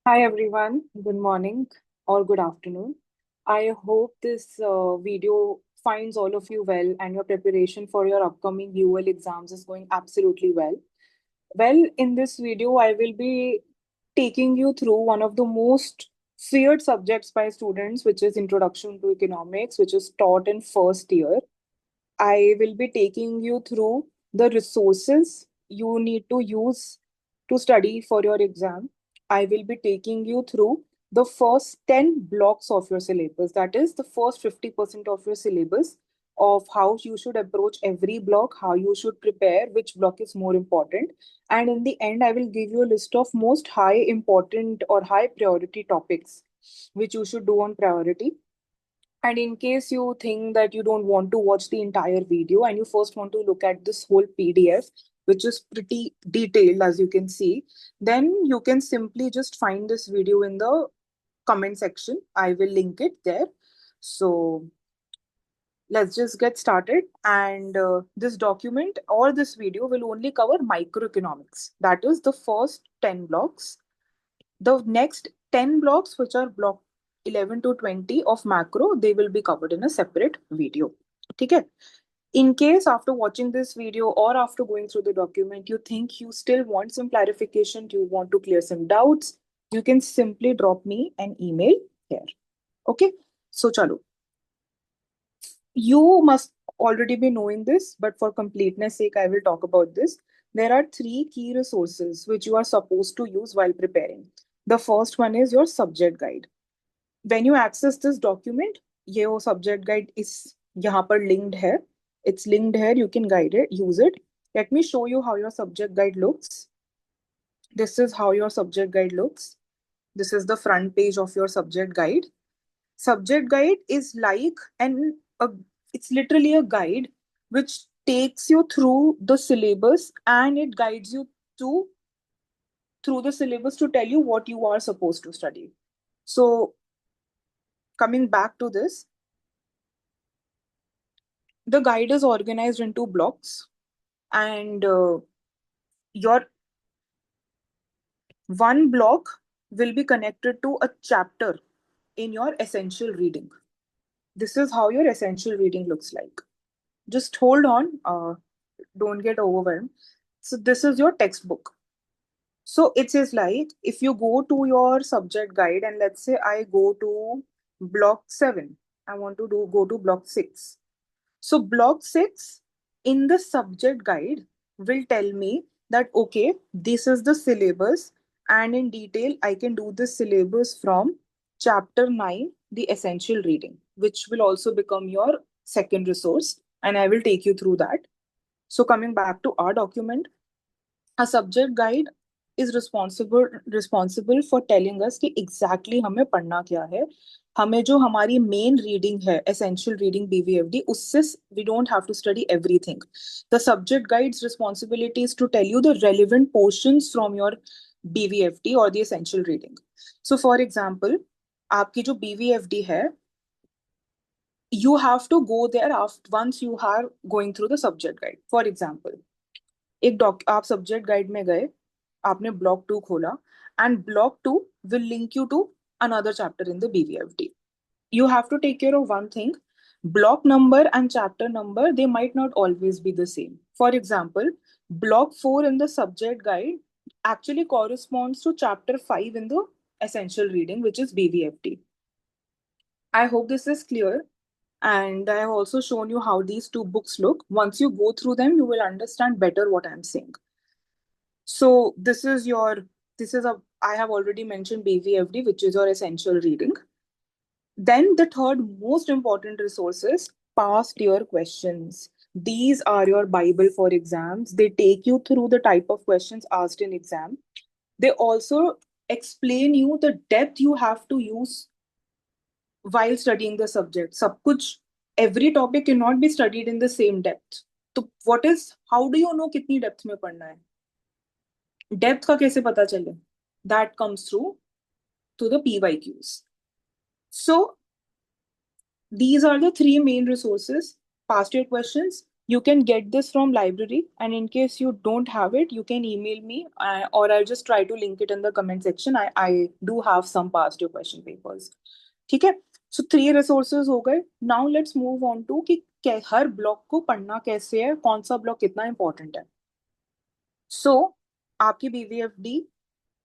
Hi everyone, good morning or good afternoon. I hope this video finds all of you well and your preparation for your upcoming UL exams is going absolutely well. Well, in this video, I will be taking you through one of the most feared subjects by students, which is Introduction to Economics, which is taught in first year. I will be taking you through the resources you need to use to study for your exam. I will be taking you through the first 10 blocks of your syllabus. That is the first 50% of your syllabus of how you should approach every block, how you should prepare, which block is more important. And in the end, I will give you a list of most high important or high priority topics which you should do on priority. And in case you think that you don't want to watch the entire video and you first want to look at this whole PDF, which is pretty detailed as you can see, then you can simply just find this video in the comment section. I will link it there. So let's just get started. And this document or this video will only cover microeconomics. That is the first 10 blocks. The next 10 blocks, which are block 11 to 20 of macro, they will be covered in a separate video. Okay. In case after watching this video or after going through the document, you think you still want some clarification, you want to clear some doubts, you can simply drop me an email here. Okay. So, chalo. You must already be knowing this, but for completeness sake, I will talk about this. There are three key resources which you are supposed to use while preparing. The first one is your subject guide. When you access this document, ये वो subject guide is यहाँ पर linked है. It's linked here. You can guide it, use it. Let me show you how your subject guide looks. This is how your subject guide looks. This is the front page of your subject guide. Subject guide is like it's literally a guide which takes you through the syllabus and it guides you to through the syllabus to tell you what you are supposed to study. So coming back to this, the guide is organized into blocks and your one block will be connected to a chapter in your essential reading. This is how your essential reading looks like. Just hold on, don't get overwhelmed. So this is your textbook. So it says like if you go to your subject guide and let's say I go to block 7, I want to do go to block 6. So block 6 in the subject guide will tell me that okay, this is the syllabus and in detail I can do this syllabus from chapter 9, the essential reading, which will also become your second resource and I will take you through that. So coming back to our document, a subject guide is responsible for telling us कि exactly हमें पढ़ना क्या है. हमें जो हमारी main reading है essential reading BVFD उससे we don't have to study everything. The subject guide's responsibility is to tell you the relevant portions from your BVFD or the essential reading. So for example, आपकी जो BVFD है, you have to go there after once you are going through the subject guide. For example, एक dock आप subject guide में गए, आपने block 2 खोला and block 2 will link you to another chapter in the BVFD. You have to take care of one thing. Block number and chapter number, they might not always be the same. For example, block 4 in the subject guide actually corresponds to chapter 5 in the essential reading, which is BVFD. I hope this is clear. And I have also shown you how these two books look. Once you go through them, you will understand better what I'm saying. So this is a I have already mentioned BVFD, which is your essential reading. Then the third most important resource is past year questions. These are your Bible for exams. They take you through the type of questions asked in exam. They also explain you the depth you have to use while studying the subject. सब कुछ every topic cannot be studied in the same depth. तो how do you know कितनी depth में पढ़ना है? Depth का कैसे पता चले? That comes through the PYQs. So these are the three main resources. Past year questions. You can get this from library, and in case you don't have it, you can email me, or I'll just try to link it in the comment section. I do have some past year question papers. ठीक है. So 3 resources हो गए. Now let's move on to कि हर block को पढ़ना कैसे है, कौन सा ब्लॉक कितना इंपॉर्टेंट है. So आपकी BVFD,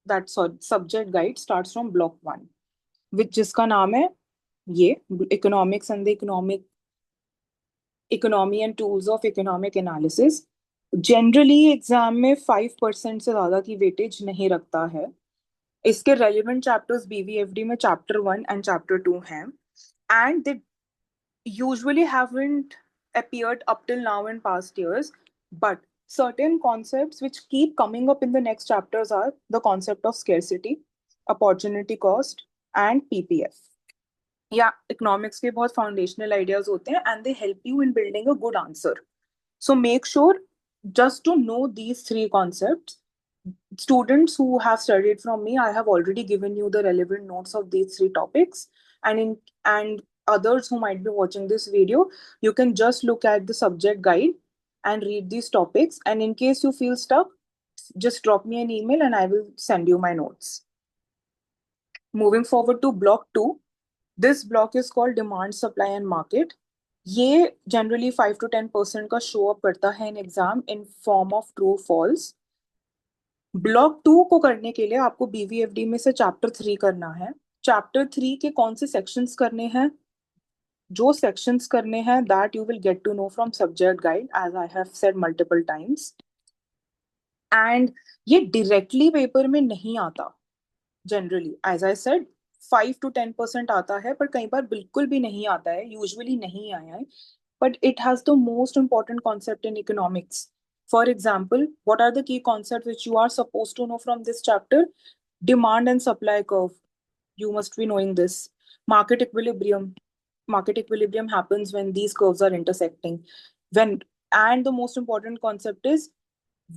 that subject guide starts from block 1, which जिसका नाम है ये economics and the economy and tools of economic analysis. Generally exam में 5% से ज्यादा की वेटेज नहीं रखता है. इसके रेलिवेंट चैप्टर्स BVFD में चैप्टर 1 एंड चैप्टर 2 हैं, and they usually haven't appeared up till now in past years, but certain concepts which keep coming up in the next chapters are the concept of scarcity, opportunity cost, and PPF. या economics के बहुत foundational ideas होते हैं, and they help you in building a good answer. So make sure just to know these 3 concepts. Students who have studied from me, I have already given you the relevant notes of these 3 topics, and others who might be watching this video, you can just look at the subject guide and read these topics, and in case you feel stuck, just drop me an email and I will send you my notes. Moving forward to block 2, this block is called demand, supply and market. ये generally 5 to 10% का show up करता है in exam in form of true false. Block 2 को करने के लिए आपको BVFD में से चैप्टर 3 करना है. चैप्टर 3 के कौन से सेक्शंस करने हैं, जो सेक्शंस करने हैं, that you will get to know from subject guide, as I have said multiple times. And ये directly पेपर में नहीं आता. Generally as I said 5 to 10% आता है, पर कई बार बिल्कुल भी नहीं आता है, यूजुअली नहीं आया है. But it has the most important concept in economics. For example, what are the key concept which you are suppose to know from this chapter? Demand and supply curve, you must be knowing this. Market equilibrium, market equilibrium happens when these curves are intersecting. When, and the most important concept is,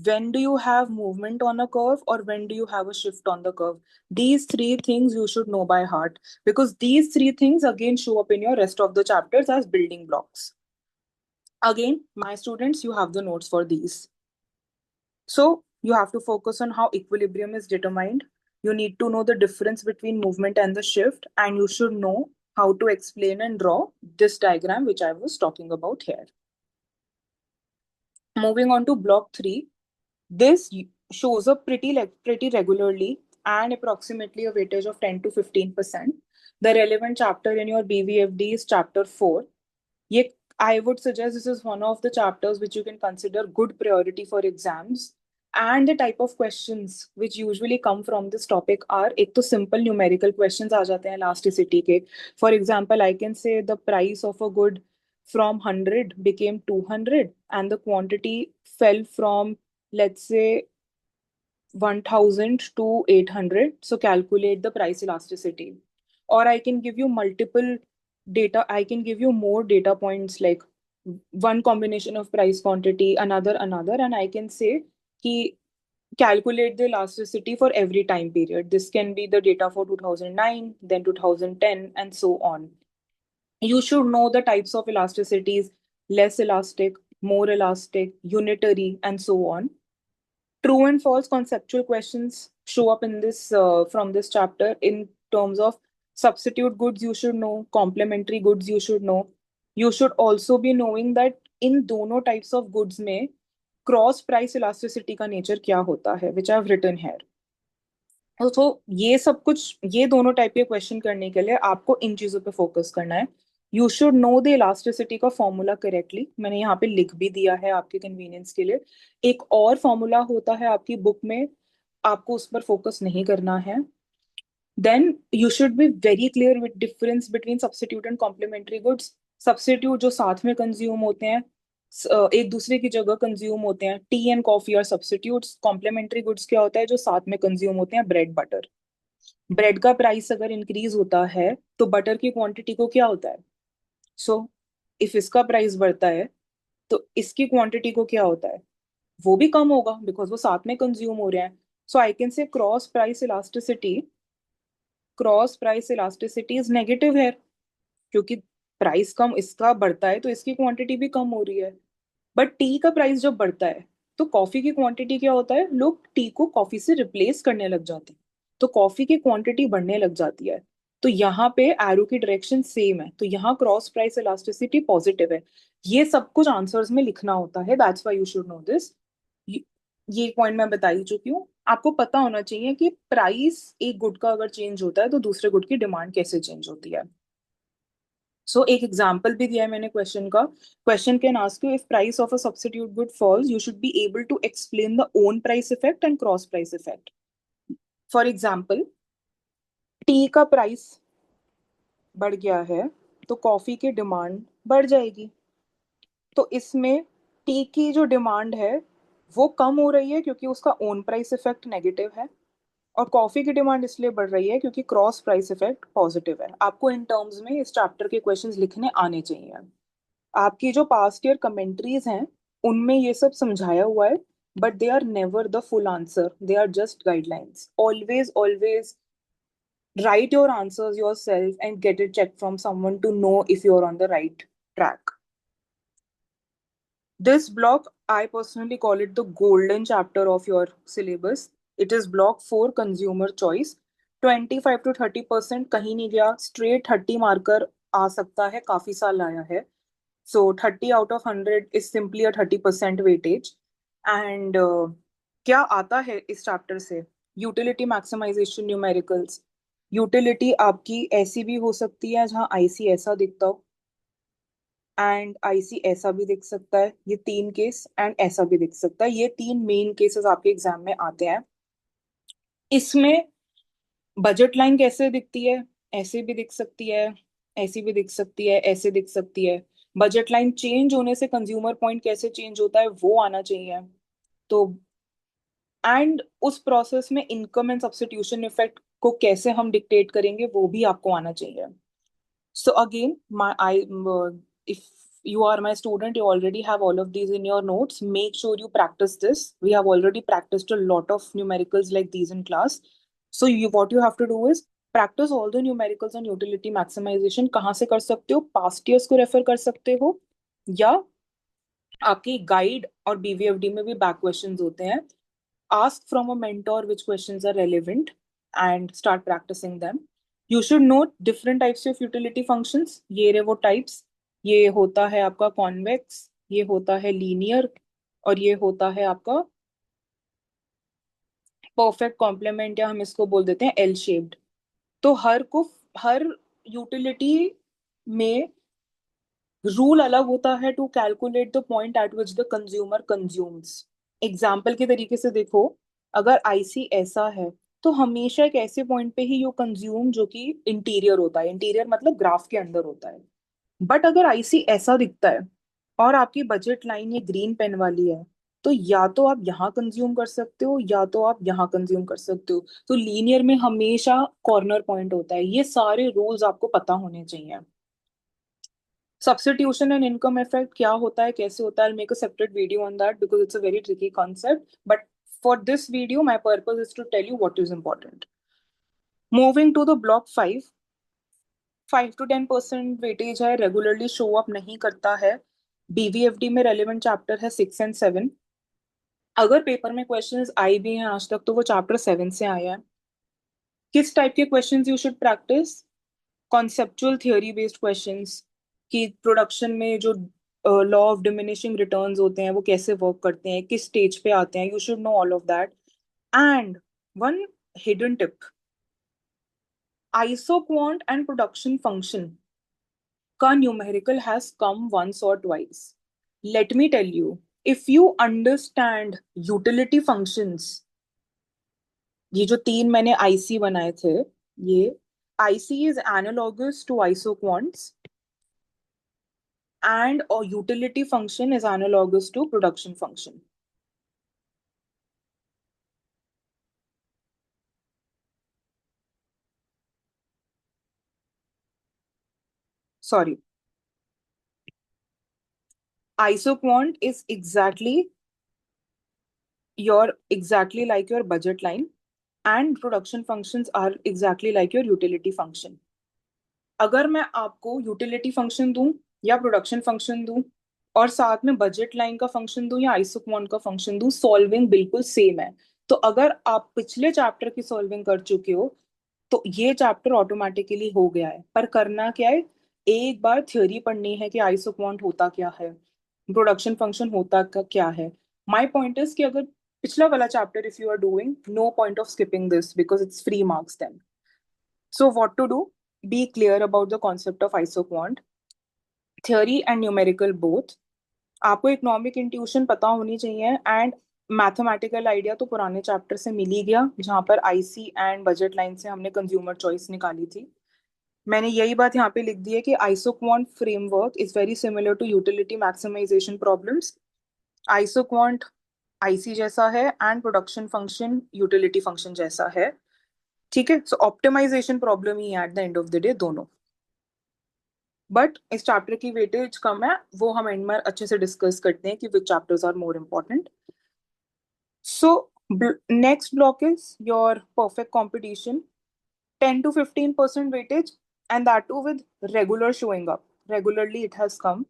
when do you have movement on a curve, or when do you have a shift on the curve? These 3 things you should know by heart, because these 3 things again show up in your rest of the chapters as building blocks. Again, my students, you have the notes for these. So you have to focus on how equilibrium is determined. You need to know the difference between movement and the shift, and you should know how to explain and draw this diagram which I was talking about here. Moving on to block 3, this shows up pretty regularly and approximately a weightage of 10 to 15%. The relevant chapter in your BVFD is chapter 4. I would suggest this is one of the chapters which you can consider good priority for exams. And the type of questions which usually come from this topic are, एक तो simple numerical questions आ जाते हैं elasticity के. For example, I can say the price of a good from 100 became 200 and the quantity fell from, let's say, 1000 to 800. So calculate the price elasticity. Or I can give you multiple data. I can give you more data points, like one combination of price quantity, another, and I can say कि calculate the elasticity for every time period. This can be the data for 2009, then 2010, and so on. You should know the types of elasticities: less elastic, more elastic, unitary, and so on. True and false conceptual questions show up in this from this chapter in terms of substitute goods. You should know complementary goods. You should know. You should also be knowing that in दोनों types of goods में cross price elasticity का nature क्या होता है, विच I have written here. तो ये सब कुछ, ये दोनों टाइप के क्वेश्चन करने के लिए आपको इन चीजों पे फोकस करना है. You should know the elasticity का फॉर्मूला करेक्टली. मैंने यहाँ पे लिख भी दिया है आपके कन्वीनियंस के लिए. एक और फॉर्मूला होता है आपकी बुक में, आपको उस पर फोकस नहीं करना है. Then you should be very clear with difference between substitute and complementary goods. Substitute जो साथ में कंज्यूम होते हैं, एक दूसरे की जगह कंज्यूम होते हैं. टी एंड कॉफी और सब्स्टिट्यूट्स. कॉम्प्लीमेंट्री गुड्स क्या होता है, जो साथ में कंज्यूम होते हैं, ब्रेड बटर. ब्रेड का प्राइस अगर इंक्रीज होता है तो बटर की क्वांटिटी को क्या होता है? सो इफ इसका प्राइस बढ़ता है तो इसकी क्वांटिटी को क्या होता है? वो भी कम होगा, बिकॉज वो साथ में कंज्यूम हो रहे हैं. So I can say cross price elasticity is negative है, क्योंकि प्राइस कम इसका बढ़ता है तो इसकी क्वांटिटी भी कम हो रही है. बट टी का प्राइस जब बढ़ता है तो कॉफी की क्वांटिटी क्या होता है, लोग टी को कॉफी से रिप्लेस करने लग जाते हैं, तो कॉफी की क्वांटिटी बढ़ने लग जाती है। तो यहाँ पे एरो की डायरेक्शन सेम है, तो यहाँ क्रॉस प्राइस इलास्टिसिटी पॉजिटिव है। ये सब कुछ आंसर्स में लिखना होता है, that's why you should no this. ये पॉइंट मैं बता ही चुकी हूँ। आपको पता होना चाहिए कि प्राइस एक गुड का अगर चेंज होता है तो दूसरे गुड की डिमांड कैसे चेंज होती है। सो एक एग्जाम्पल भी दिया है मैंने क्वेश्चन का। Question can ask you, if price of a substitute good falls you should be able to explain the own price effect and cross price effect. For example, tea का price बढ़ गया है तो कॉफी की demand बढ़ जाएगी। तो इसमें टी की जो डिमांड है वो कम हो रही है क्योंकि उसका ओन प्राइस इफेक्ट नेगेटिव है, और कॉफी की डिमांड इसलिए बढ़ रही है क्योंकि क्रॉस प्राइस इफेक्ट पॉजिटिव है। आपको इन टर्म्स में इस चैप्टर के क्वेश्चंस लिखने आने चाहिए। आपकी जो पास्ट ईयर कमेंट्रीज हैं उनमें ये सब समझाया हुआ है, but they are never the full answer, they are just guidelines. Always always write your answers yourself and get it checked from someone to know if you're on the right track. This block, I personally call it the golden chapter of your syllabus. It is block 4, consumer choice. 25 to 30% कहीं नहीं गया, straight 30 marker आ सकता है, काफी साल आया है। So 30 out of 100 is simply a 30% weightage. And क्या आता है इस चैप्टर से? Utility maximisation numericals. यूटिलिटी आपकी ऐसी भी हो सकती है जहाँ आईसी ऐसा दिखता हो, एंड आईसी ऐसा भी दिख सकता है, ये तीन केस, एंड ऐसा भी दिख सकता है। ये तीन मेन केसेस आपके एग्जाम में आते हैं। इसमें बजट लाइन कैसे दिखती है? ऐसे भी दिख सकती है, ऐसी भी दिख सकती है, ऐसे दिख सकती है। बजट लाइन चेंज होने से कंज्यूमर पॉइंट कैसे चेंज होता है वो आना चाहिए। तो एंड उस प्रोसेस में इनकम एंड सब्स्टिट्यूशन इफेक्ट को कैसे हम डिक्टेट करेंगे वो भी आपको आना चाहिए। So again, if you are my student, you already have all of these in your notes. Make sure you practice this. We have already practiced a lot of numericals like these in class. So what you have to do is practice all the numericals on utility maximization. कहाँ से कर सकते हो? Past years को refer कर सकते हो, या आपकी गाइड और बीवीएफडी में भी बैक क्वेश्चंस होते हैं। Ask from a mentor which questions are relevant and start practicing them. You should know different types of utility functions. ये रहे वो types। ये होता है आपका convex, ये होता है linear, और ये होता है आपका perfect complement, या हम इसको बोल देते हैं L shaped। तो हर यूटिलिटी में रूल अलग होता है to calculate the point at which the consumer consumes. Example के तरीके से देखो, अगर आईसी ऐसा है तो हमेशा एक ऐसे पॉइंट पे ही यू कंज्यूम जो कि इंटीरियर होता है, इंटीरियर मतलब ग्राफ के अंदर होता है। बट अगर आईसी ऐसा दिखता है और आपकी बजट लाइन ये ग्रीन पेन वाली है, तो या तो आप यहाँ कंज्यूम कर सकते हो या तो आप यहाँ कंज्यूम कर सकते हो। तो लीनियर में हमेशा कॉर्नर पॉइंट होता है। ये सारे रूल्स आपको पता होने चाहिए। सब्स्टिट्यूशन एंड इनकम इफेक्ट क्या होता है, कैसे होता है, I'll make a separate video on that because it's a very tricky concept, but for this video my purpose is to tell you what is important. Moving to the block 5, 5 to 10% weightage है, regularly show up नहीं करता है। बीवीएफडी में relevant chapter है 6 and 7। अगर paper में questions आए भी हैं आज तक तो वो चैप्टर 7 से आया है। किस टाइप के questions you should practice? Conceptual theory based questions, कि प्रोडक्शन में जो लॉ ऑफ डिमिनिशिंग रिटर्न्स होते हैं वो कैसे वर्क करते हैं, किस स्टेज पे आते हैं, you should know all of that. And one hidden tip, isoquant and production function का numerical has come once or twice. Let me tell you, if you understand utility functions, ये जो तीन मैंने आईसी बनाए थे, ये IC is analogous to isoquants and a utility function is analogous to production function. Sorry. Isoquant is exactly like your budget line, and production functions are exactly like your utility function. अगर मैं आपको utility function दूं या production function दूं और साथ में budget line का फंक्शन दूं या आइसोक्वांट का फंक्शन दूं, सॉल्विंग बिल्कुल सेम है। तो अगर आप पिछले चैप्टर की सॉल्विंग कर चुके हो तो ये चैप्टर ऑटोमेटिकली हो गया है। पर करना क्या है, एक बार थ्योरी पढ़नी है कि आइसोक्वांट होता क्या है, प्रोडक्शन फंक्शन होता क्या है। माय पॉइंट इज कि अगर पिछला वाला chapter if you are doing, no point of skipping this because it's free marks then. So what to do, be clear about the concept of isoquant, theory and numerical both. आपको economic intuition पता होनी चाहिए, and mathematical idea तो पुराने chapter से मिल ही गया जहां पर आईसी एंड बजट लाइन से हमने कंज्यूमर चॉइस निकाली थी। मैंने यही बात यहाँ पे लिख दी है कि isoquant framework is very similar to utility maximization problems. Isoquant IC जैसा है and production function utility function जैसा है। ठीक है, सो ऑप्टिमाइजेशन प्रॉब्लम ही at the end of the day दोनों। बट इस चैप्टर की वेटेज कम है, वो हम एंड में अच्छे से डिस्कस करते हैं कि which chapters are more important. So next block is your perfect competition, 10 to 15% weightage, and that too with regular showing up. Regularly it has come.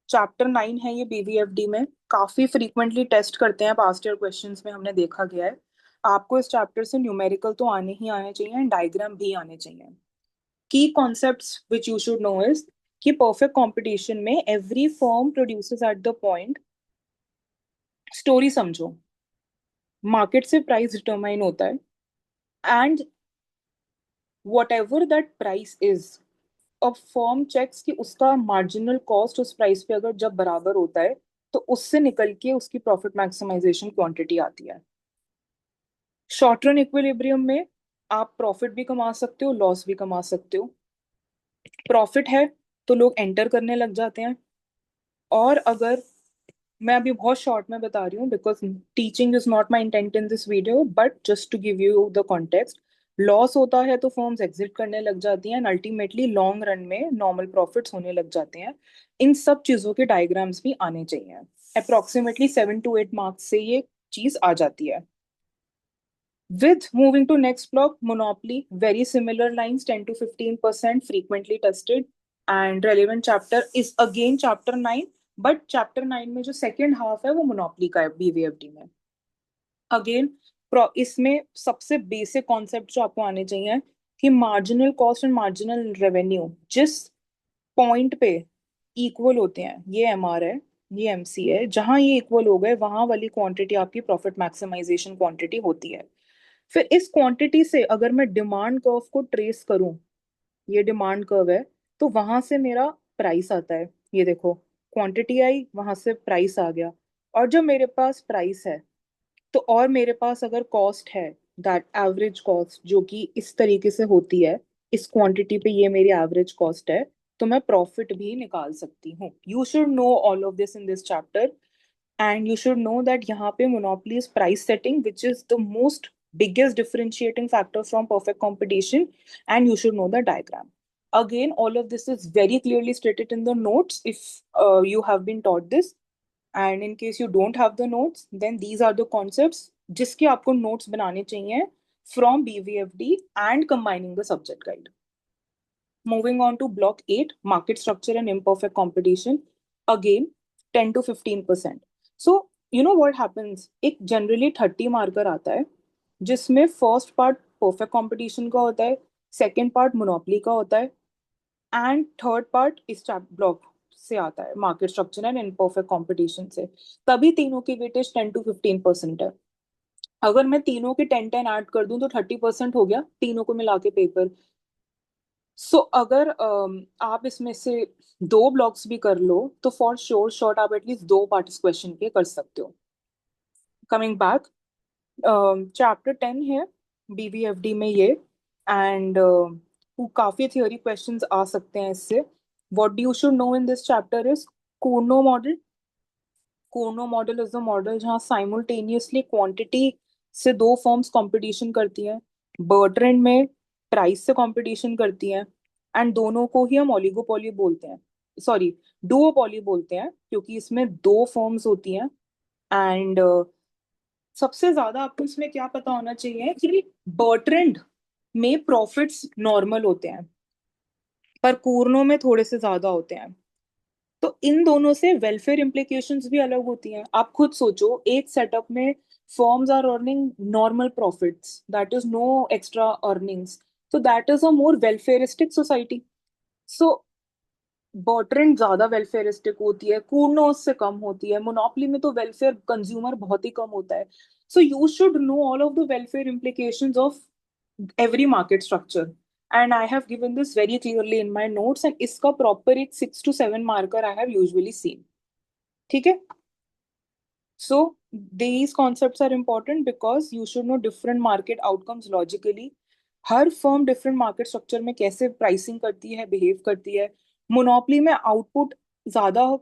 Chapter 9 है ये बीवीएफडी में, काफी फ्रीक्वेंटली टेस्ट करते हैं, पास्ट ईयर क्वेश्चंस में हमने देखा गया है। आपको इस चैप्टर से न्यूमेरिकल तो आने ही आने चाहिए एंड डायग्राम भी आने चाहिए। की concepts which you should no is कि परफेक्ट कंपटीशन में every firm produces at the point, story समझो, मार्केट से प्राइस डिटरमाइन होता है and what ever that price is, अब फर्म चेक्स कि उसका मार्जिनल कॉस्ट उस प्राइस पे अगर जब बराबर होता है तो उससे निकल के उसकी प्रॉफिट मैक्सिमाइजेशन क्वांटिटी आती है। शॉर्ट रन इक्विलिब्रियम में आप प्रॉफिट भी कमा सकते हो, लॉस भी कमा सकते हो। प्रॉफिट है तो लोग एंटर करने लग जाते हैं, और अगर, मैं अभी बहुत शॉर्ट में बता रही हूँ because teaching is not my intent in this video, but just to give you the context, loss होता है तो फर्म्स एग्जिट करने लग जाती हैं एंड अल्टीमेटली लॉन्ग रन में नॉर्मल प्रॉफिट्स होने लग जाते हैं। इन सब चीजों के डायग्राम्स भी आने चाहिए। अप्रोक्सीमेटली 7 to 8 मार्क्स से ये चीज आ जाती है। With moving to next block, monopoly, very similar lines, 10 to 15%, frequently tested, and relevant chapter is again chapter 9, but chapter 9 में जो second half है वो monopoly का है BVFD में। अगेन इसमें सबसे बेसिक कॉन्सेप्ट जो आपको आने चाहिए कि marginal cost and marginal revenue जिस पॉइंट पे इक्वल होते हैं, ये एमआर है, ये एमसी है, जहां ये इक्वल हो गए वहां वाली क्वांटिटी आपकी प्रॉफिट मैक्सिमाइजेशन क्वांटिटी होती है। फिर इस क्वांटिटी से अगर मैं डिमांड कर्व को ट्रेस करूं, ये डिमांड कर्व है, तो वहां से मेरा प्राइस आता है। ये देखो, क्वांटिटी आई, वहां से प्राइस आ गया। और जब मेरे पास प्राइस है तो और मेरे पास अगर कॉस्ट है, दैट एवरेज कॉस्ट जो कि इस तरीके से होती है, इस क्वांटिटी पे ये मेरी एवरेज कॉस्ट है, तो मैं प्रॉफिट भी निकाल सकती हूँ। You should know all of this in this chapter, and you should know that यहाँ पे monopoly is price setting which is the most biggest differentiating factor from perfect competition, and you should know the diagram. Again, all of this is very clearly stated in the notes if you have been taught this, and in case you don't have the notes, then these are the concepts जिसके आपको notes बनाने चाहिए from BVFD and combining the subject guide. Moving on to block 8, market structure and imperfect competition. Again, 10 to 15%. So, you know what happens? एक generally 30 marker आता है जिसमें first part perfect competition का होता है, सेकंड पार्ट मोनोपोली का होता है, एंड थर्ड पार्ट इस ब्लॉक से आता है, market structure and imperfect competition से। तभी तीनों की वेटेज 10 to 15% है। अगर मैं तीनों के 10-10 ऐड कर दूं तो 30% हो गया तीनों को मिला के पेपर। सो अगर आप इसमें से दो ब्लॉक्स भी कर लो तो फॉर श्योर शॉर्ट आप एटलीस्ट दो पार्ट इस क्वेश्चन के कर सकते हो। कमिंग बैक, चैप्टर 10 है बीबीएफडी में ये, एंड काफी थियोरी क्वेश्चंस आ सकते हैं इससे। What you should know in this chapter is Cournot model. Cournot model is the model जहाँ साइमultaneously क्वांटिटी से दो फर्म्स कंपटीशन करती हैं, बर्ट्रेंड में प्राइस से कंपटीशन करती हैं, एंड दोनों को ही हम ओलिगोपोली बोलते हैं, सॉरी डुओपोली बोलते हैं, क्योंकि इसमें दो फर्म्स होती हैं। एंड सबसे ज्यादा आपको इसमें क्या पता होना चाहिए कि बर्ट्रेंड में प्रॉफिट्स नॉर्मल होते हैं पर कूर्नो में थोड़े से ज्यादा होते हैं। तो इन दोनों से वेलफेयर इम्प्लीकेशंस भी अलग होती हैं। आप खुद सोचो, एक सेटअप में firms are earning normal profits, that is no extra earnings, so that is a more welfareistic society. So बॉटरेंट ज्यादा वेलफेयरिस्टिक होती है, कूर्नोस से कम होती है, मोनोपोली में तो वेलफेयर कंज्यूमर बहुत ही कम होता है. सो you should know all of the welfare implications of every market structure, and I have given this very clearly in my notes, and इसका प्रॉपर एक 6 to 7 marker I have usually scene. ठीक है. So these concepts are important because you should know different market outcomes logically. Her firm different market structure में कैसे pricing करती है, behave करती है. मोनोपोली में आउटपुट ज्यादा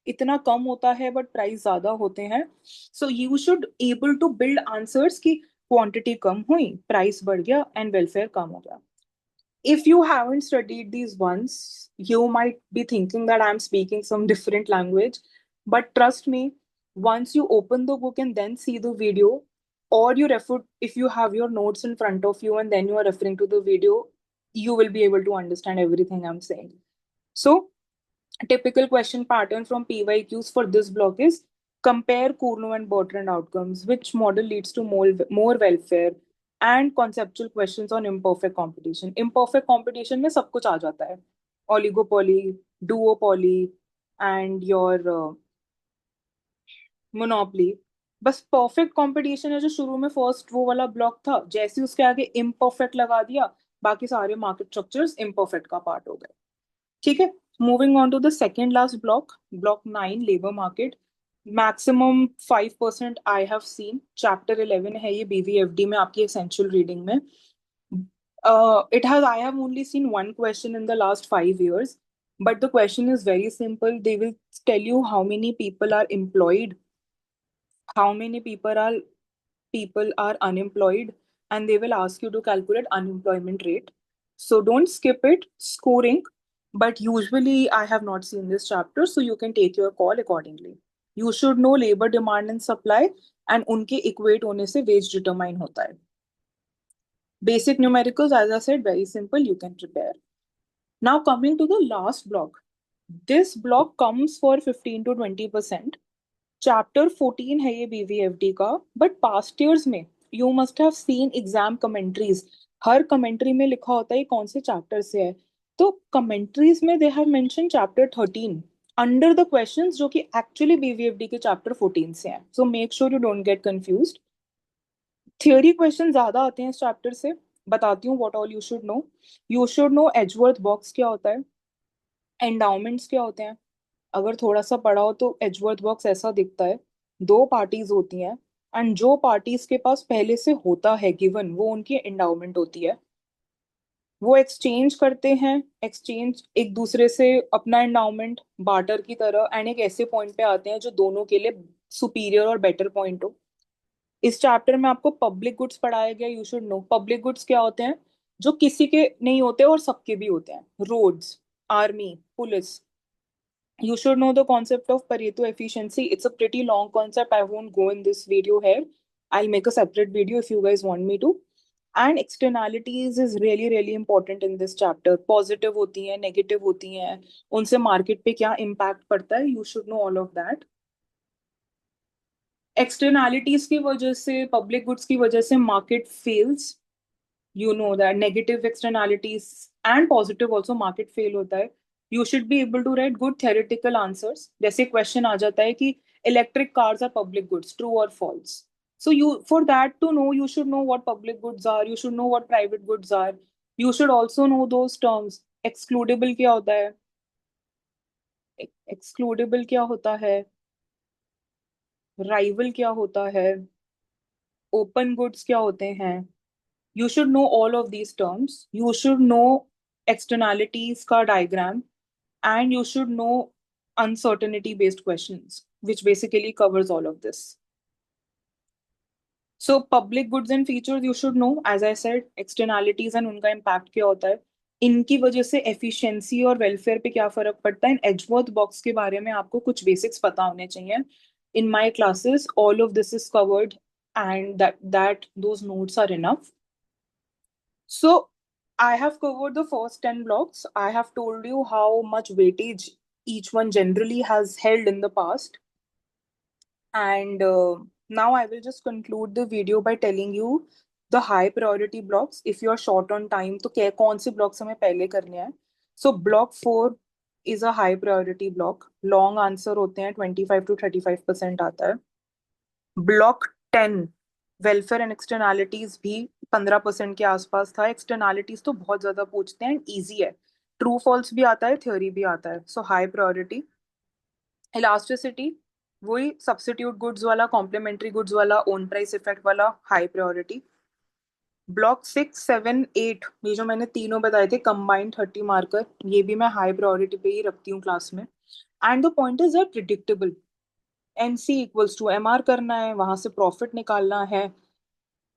इतना कम होता है बट प्राइस ज्यादा होते हैं. So you should able to build answers की क्वांटिटी कम हुई, प्राइस बढ़ गया एंड वेलफेयर कम हो गया. If you haven't studied these ones, you might be thinking that I'm speaking some different language. But trust me, once you open the book and then see the video, or you refer, if you have your notes in front of you and then you are referring to the video, you will be able to understand everything I'm saying. So, typical question pattern from PYQs for this block is compare Kurno and Bertrand outcomes. Which model leads to more welfare? And conceptual questions on imperfect competition. Imperfect competition में सब कुछ आ जाता है. Oligopoly, duopoly, and your monopoly. बस perfect competition है जो शुरू में फर्स्ट वो वाला ब्लॉक था, जैसे उसके आगे इम्परफेक्ट लगा दिया, बाकी सारे मार्केट स्ट्रक्चर्स इम्परफेक्ट का पार्ट हो गए. ठीक है. Moving on to the second last block, block 9, labour market. Maximum 5% I have seen. Chapter 11 है ये बीवीएफडी में, आपकी एसेंशियल रीडिंग में. It has I have only seen one question in the last 5 years, but the question is very simple. They will tell you how many people are employed, how many people are unemployed, and they will ask you to calculate unemployment rate. So don't skip it. Scoring, but usually I have not seen this chapter, so you can take your call accordingly. You should know labor demand and supply, and उनके equate होने से wage determine होता है. Basic numericals, as I said, very simple, you can prepare. Now coming to the last block. This block comes for 15 to 20%. Chapter 14 है ये बीवीएफडी का, but past years में you must have seen exam commentaries. Her commentary में लिखा होता है कौन से चैप्टर से है. तो कमेंट्रीज में they have mention chapter 13 under the questions, जो कि एक्चुअली बीवीएफडी के चैप्टर 14 से हैं. So make sure you don't get confused. Theory question ज्यादा आते हैं इस चैप्टर से. बताती हूँ what all you should no. You should no Edgeworth box क्या होता है, एंडाउमेंट्स क्या होते हैं. अगर थोड़ा सा पढ़ा हो तो एजवर्थ बॉक्स ऐसा दिखता है. दो पार्टीज होती हैं, एंड जो पार्टीज के पास पहले से होता है गिवन, वो उनकी एंडाउमेंट होती है. वो एक्सचेंज करते हैं, एक्सचेंज एक दूसरे से अपना एंडाउमेंट बार्टर की तरह, एंड एक ऐसे पॉइंट पे आते हैं जो दोनों के लिए सुपीरियर और बेटर पॉइंट हो. इस चैप्टर में आपको पब्लिक गुड्स पढ़ाया गया. You should no public goods क्या होते हैं, जो किसी के नहीं होते और सबके भी होते हैं. Roads, army, police. You should know the concept of Pareto efficiency. It's a pretty long concept. I won't go in this video here. I'll make a separate video if you guys want me to. And externalities is really really important in this chapter. Positive होती हैं, negative होती हैं, उनसे market पे क्या impact पड़ता है. You should know all of that. Externalities की वजह से, public goods की वजह से market fails. You know that negative externalities and positive also market fail होता है. You should be able to write good theoretical answers. जैसे क्वेश्चन आ जाता है कि electric cars are public goods, true or false. So you, for that to know, you should know what public goods are. You should know what private goods are. You should also know those terms. Excludable क्या होता है, excludable क्या होता है, rival क्या होता है, open goods क्या होते हैं. You should know all of these terms. You should know externalities का diagram, and you should know uncertainty based questions, which basically covers all of this. So public goods and features you should know, as I said, externalities and उनका impact क्या होता है, इनकी वजह से efficiency और welfare पे क्या फर्क पड़ता है. एजवर्थ बॉक्स के बारे में आपको कुछ बेसिक्स पता होने चाहिए. In my classes, all of this is covered, and that those notes are enough. So I have covered the first 10 blocks. I have told you how much weightage each one generally has held in the past. And now I will just conclude the video by telling you the high priority blocks. If you are short on time, तो क्या कौन से blocks हमें पहले करने हैं? So block 4 is a high priority block. Long answer होते हैं 25 to 35% आता है. Block 10 welfare and externalities भी 15% के आसपास था. Externalities तो बहुत ज्यादा पूछते हैं, easy है. True false भी आता है, theory भी आता है. So high priority. Elasticity वही सब्स्टिट्यूट गुड्स वाला, कॉम्प्लीमेंट्री गुड्स वाला, ओन प्राइस इफेक्ट वाला, हाई प्रायोरिटी. ब्लॉक 6, 7, 8 ये जो मैंने तीनों बताए थे कंबाइंड 30 मार्कर, ये भी मैं हाई प्रायोरिटी पे ही रखती हूँ क्लास में. And the point is that predictable. NC equals to MR करना है, वहां से प्रॉफिट निकालना है,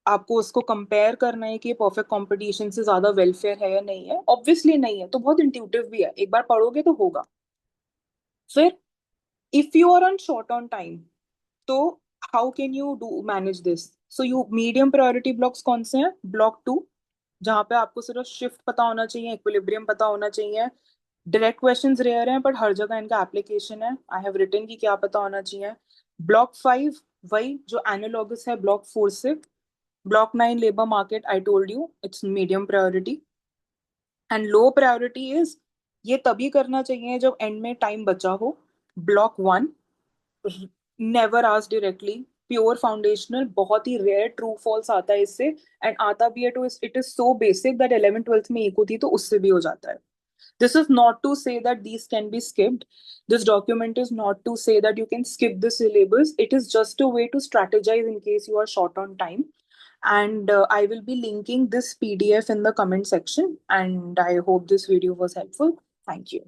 आपको उसको कंपेयर करना है कि परफेक्ट कंपटीशन से ज्यादा वेलफेयर है या नहीं है. ऑब्वियसली नहीं है, तो बहुत इंट्यूटिव भी है, एक बार पढ़ोगे तो होगा. फिर if you are on short on time, तो how can you do manage this? So you medium priority blocks कौन से हैं? ब्लॉक 2, जहां पे आपको सिर्फ शिफ्ट पता होना चाहिए, इक्विलिब्रियम पता होना चाहिए. डायरेक्ट क्वेश्चंस रेयर हैं बट हर जगह इनका एप्लीकेशन है. आई हैव रिटन की क्या पता होना चाहिए. ब्लॉक 5 वही जो एनालॉगस है ब्लॉक 4 से. Block 9 labour market, I told you it's medium priority. And low priority is, ये तभी करना चाहिए जब एंड में टाइम बचा हो. Block 1, never ask directly, pure foundational, बहुत ही रेयर ट्रू फॉल्स आता है इससे. एंड आता भी है तो it is so basic that 11th 12th में एक होती तो उससे भी हो जाता है. This is not to say that these can be skipped. This document is not to say that you can skip the syllabus. It is just a way to strategize in case you are short on time. And I will be linking this PDF in the comment section. And I hope this video was helpful. Thank you.